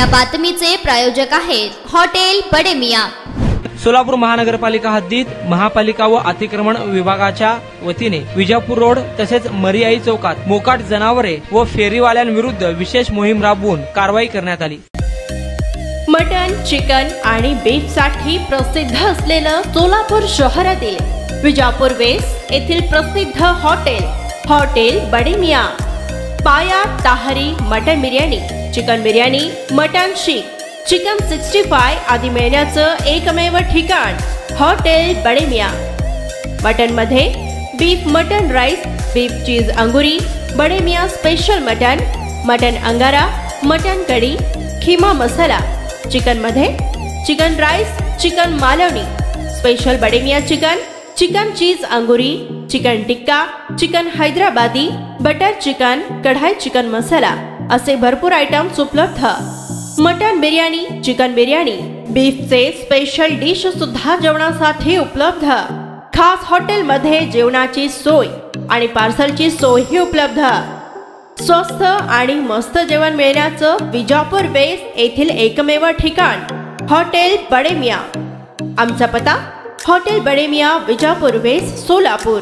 या बातमीचे प्रायोजक आहेत हॉटेल बडे मियां। सोलापूर महानगरपालिका हद्दीत महापालिका व अतिक्रमण विभागाच्या वतीने विजापूर रोड तसेच मरियाई चौकात मोकाट जनावरे व फेरीवाल्यांविरुद्ध विशेष मोहीम राबवून कारवाई करण्यात आली। मटन, चिकन आणि बीफ साठी प्रसिद्ध असलेलं सोलापूर शहरातील विजापूर वेस्ट येथील प्रसिद्ध hotel Bade Miyan. Paya tahari mutton biryani, chicken biryani, mutton seekh, chicken 65 आदी मिळण्याचं एकमेव ठिकाण हॉटेल बडे मियां। मटन मध्ये beef mutton rice, beef cheese angoori, Bade Miyan special mutton, mutton angara, mutton kadhi, keema masala. Chicken मध्ये chicken rice, chicken Malvani, special Bade Miyan chicken, chicken cheese angoori, chicken tikka, chicken Hyderabadi, butter chicken, kadhai chicken masala असे भरपूर आयटम्स उपलब्ध। मटन बिर्याणी, चिकन बिर्याणी, बीफचे स्पेशल डिश सुद्धा जेवणासाठी उपलब्ध। खास हॉटेल मध्ये जेवणाची सोय आणि पार्सलची सोयही उपलब्ध। स्वस्त आणि मस्त जेवण मिळण्याचं विजापूर वेस्ट येथील एकमेव ठिकाण हॉटेल बडे मियां। आमचा पत्ता हॉटेल बडे मियां, विजापूर वेस्ट, सोलापूर।